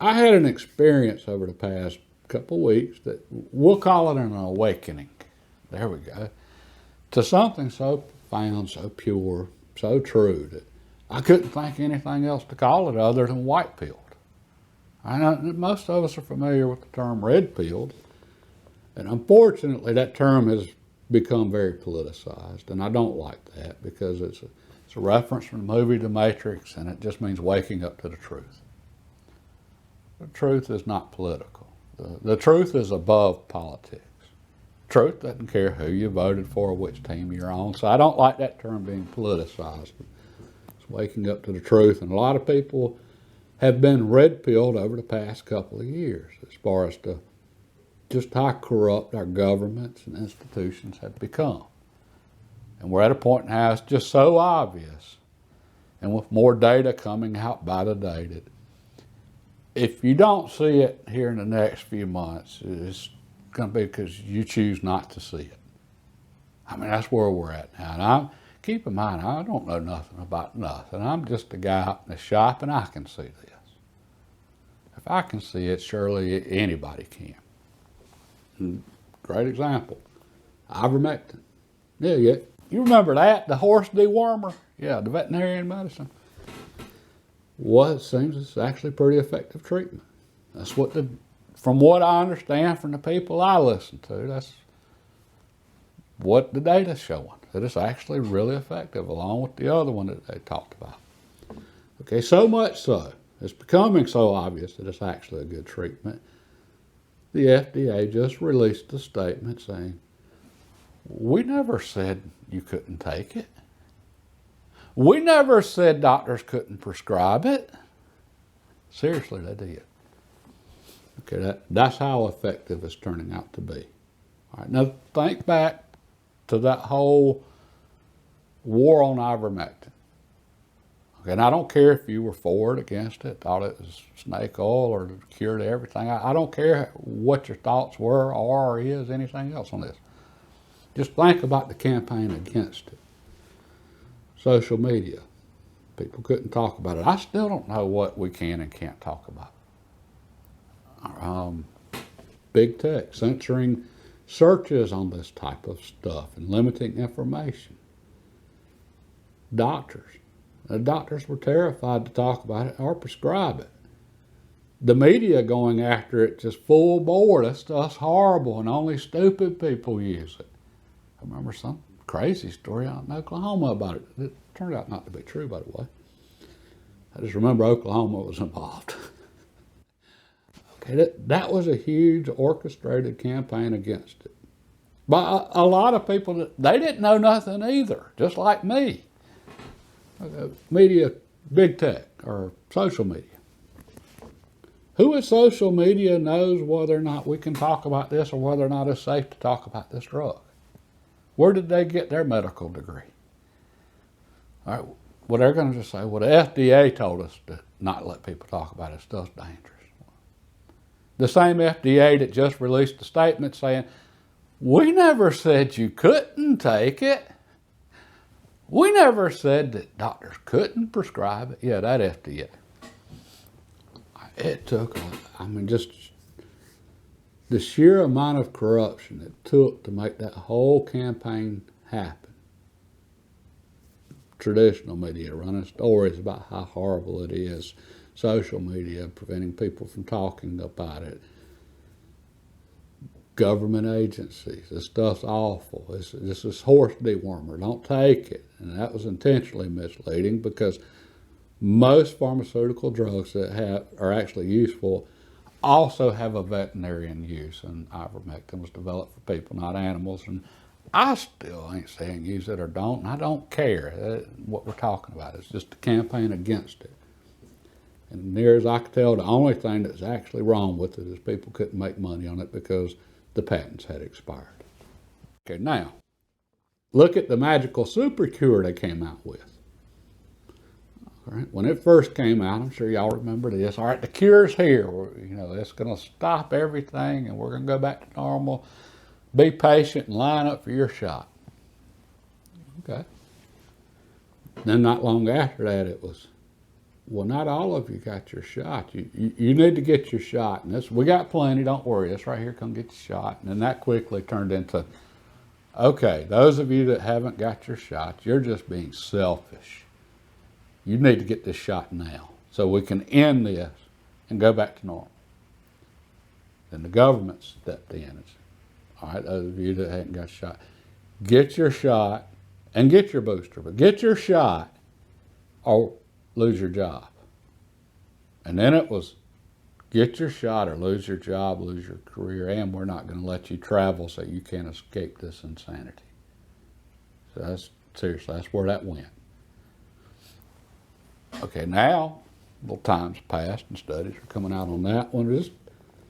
I had an experience over the past couple of weeks that we'll call it an awakening. There we go. To something so profound, so pure, so true that I couldn't think anything else to call it other than white pilled. I know most of us are familiar with the term red pilled, and unfortunately that term has become very politicized, and I don't like that because it's a reference from the movie The Matrix, and it just means waking up to the truth. The truth is not political. The truth is above politics. Truth doesn't care who you voted for or which team you're on, so I don't like that term being politicized. It's waking up to the truth, and a lot of people have been red-pilled over the past couple of years as far as to just how corrupt our governments and institutions have become. And we're at a point now it's just so obvious, and with more data coming out by the day, that if you don't see it here in the next few months, it's going to be because you choose not to see it. I mean, that's where we're at now. And keep in mind, I don't know nothing about nothing. I'm just a guy out in the shop, and I can see this. If I can see it, surely anybody can. And great example, ivermectin. Yeah. You remember that, the horse dewormer? Yeah, the veterinarian medicine. Well, it seems it's actually pretty effective treatment. That's what from what I understand from the people I listen to, that's what the data's showing, that it's actually really effective along with the other one that they talked about. Okay, so much so, it's becoming so obvious that it's actually a good treatment. The FDA just released a statement saying, we never said you couldn't take it. We never said doctors couldn't prescribe it. Seriously, they did. Okay, that's how effective it's turning out to be. All right, now think back to that whole war on ivermectin. Okay, and I don't care if you were for it, against it, thought it was snake oil or the cure to everything. I don't care what your thoughts were or is anything else on this. Just think about the campaign against it. Social media. People couldn't talk about it. I still don't know what we can and can't talk about. Big tech, censoring searches on this type of stuff and limiting information. Doctors. The doctors were terrified to talk about it or prescribe it. The media going after it just full bore. That stuff's horrible and only stupid people use it. I remember some crazy story out in Oklahoma about it. It turned out not to be true, by the way. I just remember Oklahoma was involved. Okay, that was a huge orchestrated campaign against it. By a lot of people, they didn't know nothing either, just like me. Media, big tech, or social media. Who in social media knows whether or not we can talk about this or whether or not it's safe to talk about this drug? Where did they get their medical degree? All right, well, they're going to just say, well, the FDA told us to not let people talk about it. Stuff's dangerous. The same FDA that just released a statement saying, we never said you couldn't take it. We never said that doctors couldn't prescribe it. Yeah, that FDA. It took, just the sheer amount of corruption it took to make that whole campaign happen. Traditional media running stories about how horrible it is. Social media preventing people from talking about it. Government agencies, this stuff's awful. This is horse dewormer, don't take it. And that was intentionally misleading because most pharmaceutical drugs that are actually useful also have a veterinarian use, and ivermectin was developed for people, not animals. And I still ain't saying use it or don't, and I don't care what we're talking about. It's just a campaign against it. And near as I can tell, the only thing that's actually wrong with it is people couldn't make money on it because the patents had expired. Okay, now, look at the magical super cure they came out with. All right, when it first came out, I'm sure y'all remember this. All right, the cure's here. It's going to stop everything, and we're going to go back to normal. Be patient and line up for your shot. Okay. Then not long after that, it was Well, not all of you got your shot. You need to get your shot. And this, we got plenty, don't worry. This right here, come get your shot. And then that quickly turned into, okay, those of you that haven't got your shot, you're just being selfish. You need to get this shot now so we can end this and go back to normal. Then the government stepped in and said, all right, those of you that haven't got a shot, get your shot and get your booster, but get your shot or lose your job. And then it was get your shot or lose your job, lose your career, and we're not going to let you travel so you can't escape this insanity. So that's seriously, that's where that went. Okay, now little time's passed and studies are coming out on that one. Just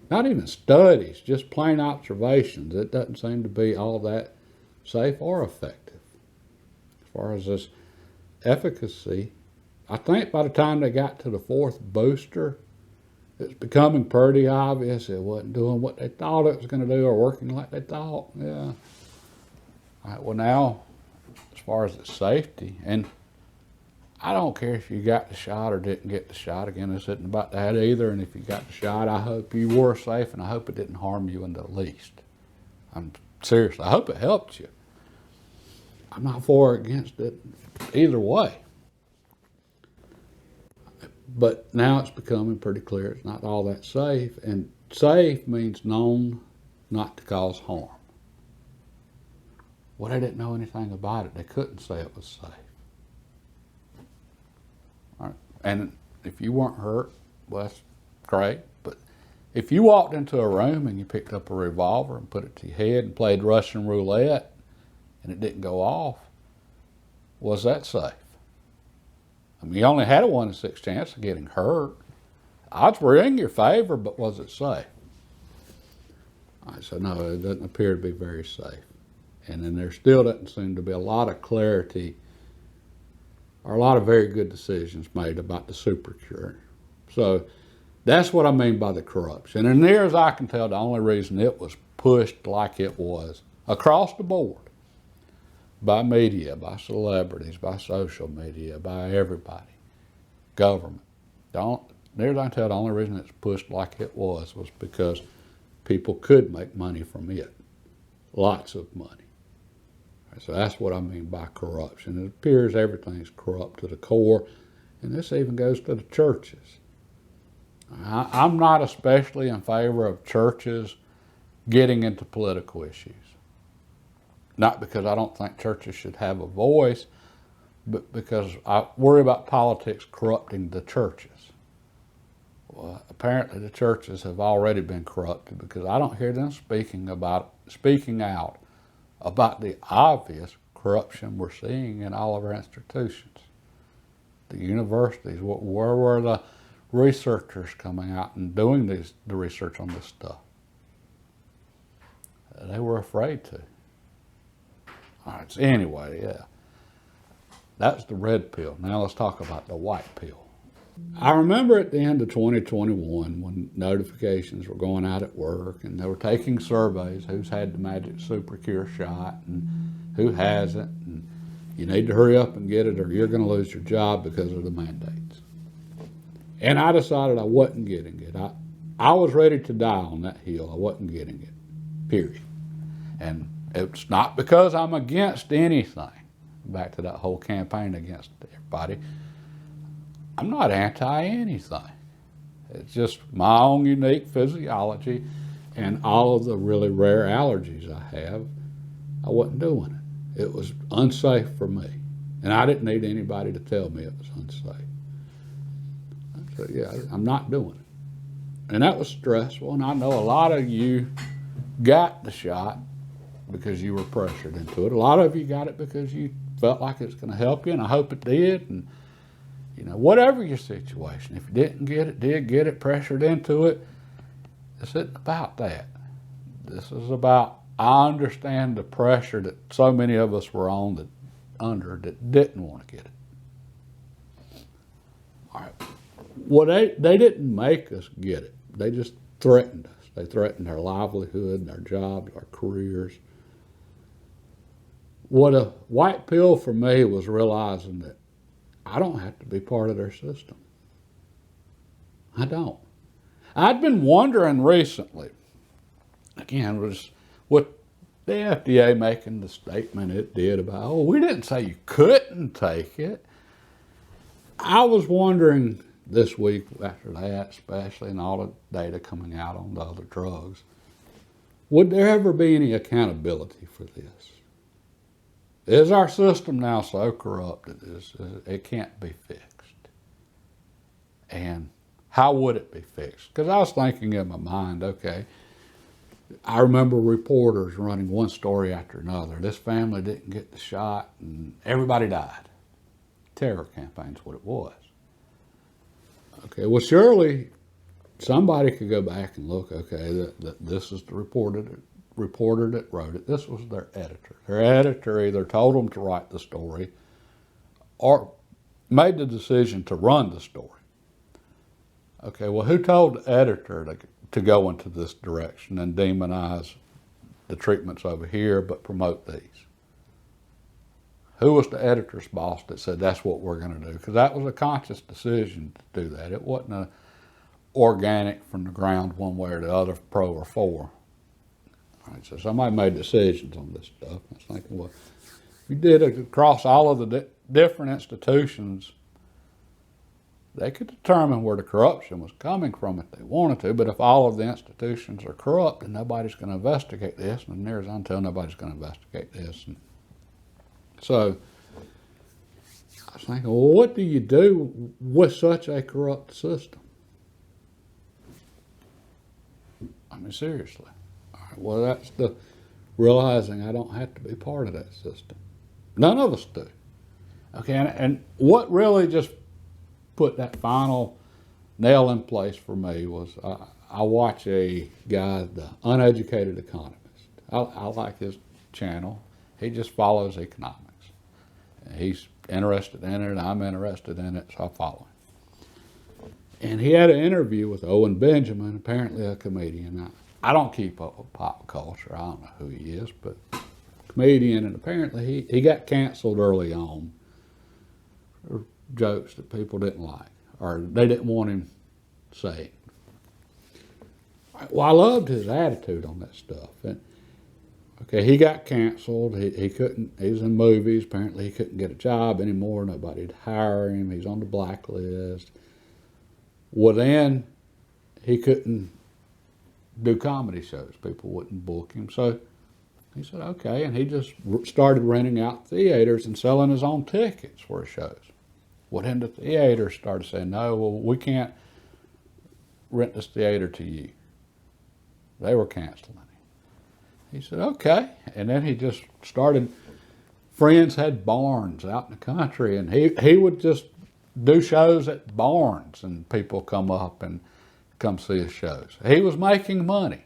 not even studies, just plain observations. It doesn't seem to be all that safe or effective. As far as this efficacy, I think by the time they got to the fourth booster, it's becoming pretty obvious it wasn't doing what they thought it was going to do or working like they thought. Yeah. All right, well now, as far as its safety, and I don't care if you got the shot or didn't get the shot. Again, this isn't about that either. And if you got the shot, I hope you were safe and I hope it didn't harm you in the least. I'm seriously, I hope it helped you. I'm not for or against it either way. But now it's becoming pretty clear it's not all that safe. And safe means known not to cause harm. Well, they didn't know anything about it. They couldn't say it was safe. All right. And if you weren't hurt, well, that's great. But if you walked into a room and you picked up a revolver and put it to your head and played Russian roulette and it didn't go off, was that safe? I mean, you only had a 1 in 6 chance of getting hurt. Odds were in your favor, but was it safe? I said, no, it doesn't appear to be very safe. And then there still doesn't seem to be a lot of clarity or a lot of very good decisions made about the super cure. So that's what I mean by the corruption. And near as I can tell, the only reason it was pushed like it was across the board by media, by celebrities, by social media, by everybody, government. Near as I can tell, the only reason it's pushed like it was because people could make money from it, lots of money. So that's what I mean by corruption. It appears everything's corrupt to the core, and this even goes to the churches. I'm not especially in favor of churches getting into political issues. Not because I don't think churches should have a voice, but because I worry about politics corrupting the churches. Well, apparently the churches have already been corrupted because I don't hear them speaking out about the obvious corruption we're seeing in all of our institutions. The universities, where were the researchers coming out and doing the research on this stuff? They were afraid to. All right, so anyway, yeah. That's the red pill. Now let's talk about the white pill. I remember at the end of 2021 when notifications were going out at work and they were taking surveys, who's had the magic super cure shot and who hasn't, and you need to hurry up and get it or you're going to lose your job because of the mandates. And I decided I wasn't getting it. I was ready to die on that hill. I wasn't getting it, period. And it's not because I'm against anything. Back to that whole campaign against everybody. I'm not anti-anything. It's just my own unique physiology and all of the really rare allergies I have. I wasn't doing it. It was unsafe for me. And I didn't need anybody to tell me it was unsafe. So yeah, I'm not doing it. And that was stressful. And I know a lot of you got the shot because you were pressured into it. A lot of you got it because you felt like it's going to help you, and I hope it did. And you know, whatever your situation, if you didn't get it, did get it, pressured into it, this isn't about that. This is about, I understand the pressure that so many of us were under that didn't want to get it. All right. Well, they didn't make us get it. They just threatened us. They threatened our livelihood, our jobs, our careers. What a white pill for me was realizing that I don't have to be part of their system. I don't. I'd been wondering recently, again, was with the FDA making the statement it did about, oh, we didn't say you couldn't take it. I was wondering this week after that, especially, and all the data coming out on the other drugs, would there ever be any accountability for this? Is our system now so corrupted it can't be fixed? And how would it be fixed? Because I was thinking in my mind, okay, I remember reporters running one story after another. This family didn't get the shot and everybody died. Terror campaign's what it was. Okay, well, surely somebody could go back and look, okay, this is the reporter that wrote it. This was their editor. Their editor either told them to write the story or made the decision to run the story. Okay, well, who told the editor to go into this direction and demonize the treatments over here but promote these? Who was the editor's boss that said that's what we're going to do? Because that was a conscious decision to do that. It wasn't a organic from the ground one way or the other, pro or for. All right, so somebody made decisions on this stuff. I was thinking, well, if you did it across all of the different institutions, they could determine where the corruption was coming from if they wanted to, but if all of the institutions are corrupt, then nobody's going to investigate this, and there's until nobody's going to investigate this. And so I was thinking, well, what do you do with such a corrupt system? I mean, seriously. All right, well, that's the realizing I don't have to be part of that system. None of us do. Okay, and what really just put that final nail in place for me was I watch a guy, The Uneducated Economist. I like his channel. He just follows economics. He's interested in it, and I'm interested in it, so I follow him. And he had an interview with Owen Benjamin, apparently a comedian. I don't keep up with pop culture. I don't know who he is, but comedian, and apparently he got canceled early on for jokes that people didn't like, or they didn't want him saying. Well, I loved his attitude on that stuff. And okay, he got canceled. He couldn't. He was in movies. Apparently, he couldn't get a job anymore. Nobody'd hire him. He's on the blacklist. Well, then he couldn't do comedy shows. People wouldn't book him. So he said, okay, and he just started renting out theaters and selling his own tickets for his shows. Well, then the theaters started saying, no, well, we can't rent this theater to you. They were canceling him. He said, okay. And then he just started, friends had barns out in the country, and he would just do shows at barns, and people come up and come see his shows. He was making money.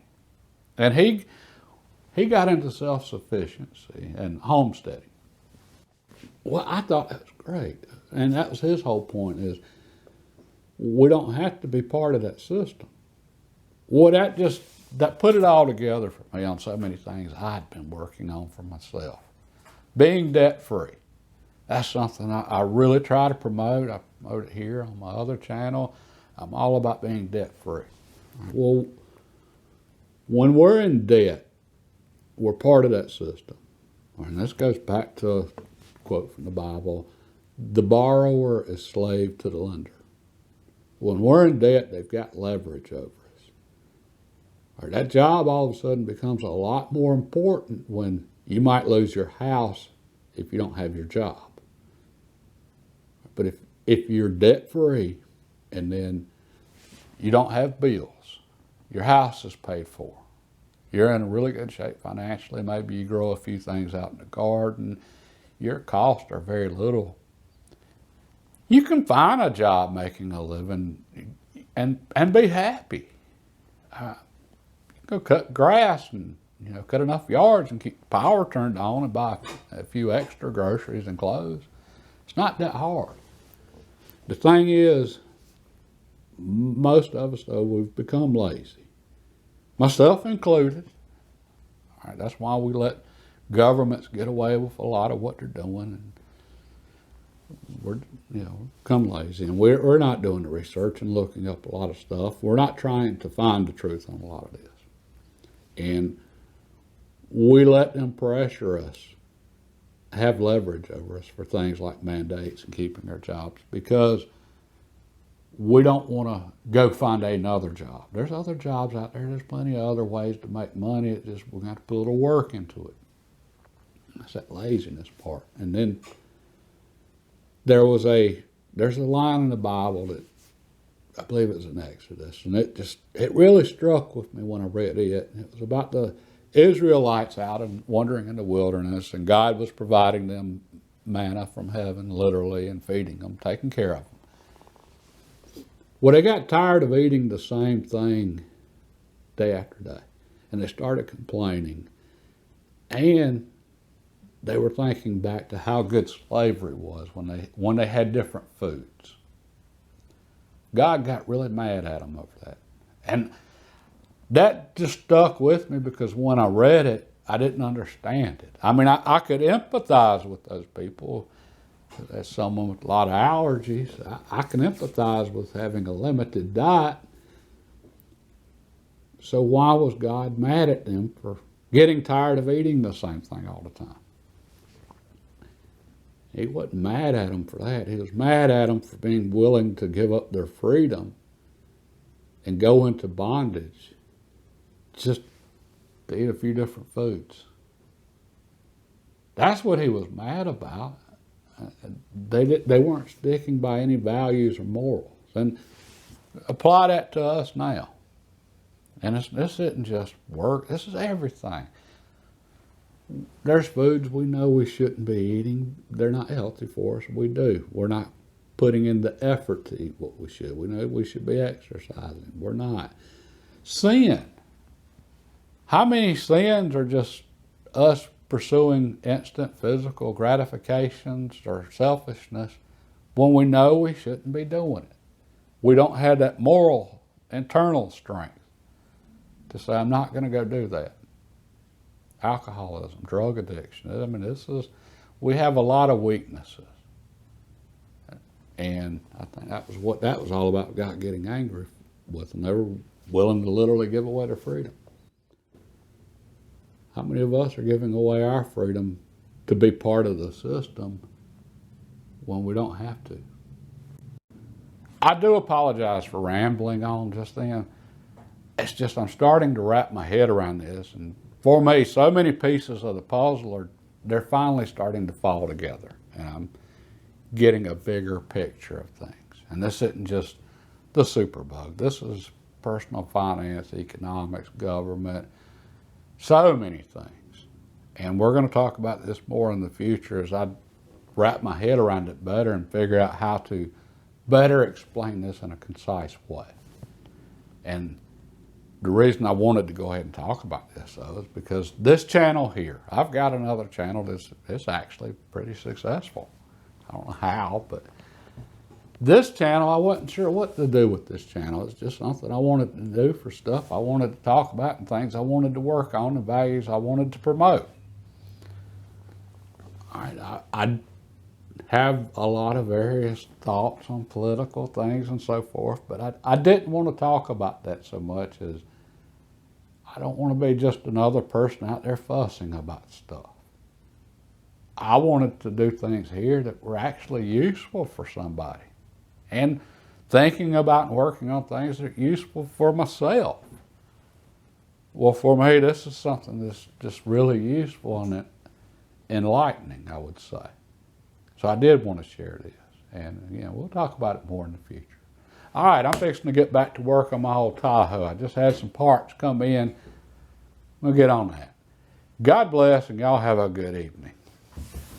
And he got into self-sufficiency and homesteading. Well, I thought that was great. And that was his whole point, is we don't have to be part of that system. Well, that put it all together for me on so many things I'd been working on for myself. Being debt-free. That's something I really try to promote. I promote it here on my other channel. I'm all about being debt-free. Well, when we're in debt, we're part of that system. And this goes back to a quote from the Bible: the borrower is slave to the lender. When we're in debt, they've got leverage over us. Or that job all of a sudden becomes a lot more important when you might lose your house if you don't have your job. But if you're debt-free and then you don't have bills, your house is paid for, you're in a really good shape financially, maybe you grow a few things out in the garden, your costs are very little, you can find a job making a living and be happy. Go cut grass and cut enough yards and keep the power turned on and buy a few extra groceries and clothes. It's not that hard. The thing is, most of us, though, we've become lazy, myself included. All right, that's why we let governments get away with a lot of what they're doing. And we're, come lazy. And we're not doing the research and looking up a lot of stuff. We're not trying to find the truth on a lot of this. And we let them pressure us, have leverage over us for things like mandates and keeping our jobs, because we don't want to go find another job. There's other jobs out there. There's plenty of other ways to make money. It's just we're going to have to put a little work into it. That's that laziness part. And then there's a line in the Bible that I believe it was in Exodus, and it really struck with me when I read it. It was about the Israelites out and wandering in the wilderness, and God was providing them manna from heaven, literally, and feeding them, taking care of them. Well, they got tired of eating the same thing day after day, and they started complaining. And they were thinking back to how good slavery was when they had different foods. God got really mad at them over that. And that just stuck with me, because when I read it, I didn't understand it. I mean, I could empathize with those people. As someone with a lot of allergies, I can empathize with having a limited diet. So why was God mad at them for getting tired of eating the same thing all the time? He wasn't mad at them for that. He was mad at them for being willing to give up their freedom and go into bondage just to eat a few different foods. That's what he was mad about. They weren't sticking by any values or morals. And apply that to us now. And this isn't just work. This is everything. There's foods we know we shouldn't be eating. They're not healthy for us. We do. We're not putting in the effort to eat what we should. We know we should be exercising. We're not. Sin. How many sins are just us pursuing instant physical gratifications or selfishness when we know we shouldn't be doing it? We don't have that moral, internal strength to say, I'm not going to go do that. Alcoholism, drug addiction. I mean, we have a lot of weaknesses. And I think that was what that was all about, God getting angry with them. They were willing to literally give away their freedom. How many of us are giving away our freedom to be part of the system when we don't have to? I do apologize for rambling on just then. It's just I'm starting to wrap my head around this, and for me, so many pieces of the puzzle they're finally starting to fall together, and I'm getting a bigger picture of things. And this isn't just the superbug. This is personal finance, economics, government, so many things. And we're going to talk about this more in the future as I wrap my head around it better and figure out how to better explain this in a concise way. And the reason I wanted to go ahead and talk about this, though, is because this channel here, I've got another channel that's actually pretty successful. I don't know how, but this channel, I wasn't sure what to do with this channel. It's just something I wanted to do for stuff I wanted to talk about and things I wanted to work on and values I wanted to promote. All right, I have a lot of various thoughts on political things and so forth, but I didn't want to talk about that so much as I don't want to be just another person out there fussing about stuff. I wanted to do things here that were actually useful for somebody, and thinking about and working on things that are useful for myself. Well, for me, this is something that's just really useful and enlightening, I would say. So I did want to share this, and we'll talk about it more in the future. All right, I'm fixing to get back to work on my old Tahoe. I just had some parts come in. We'll get on that. God bless, and y'all have a good evening.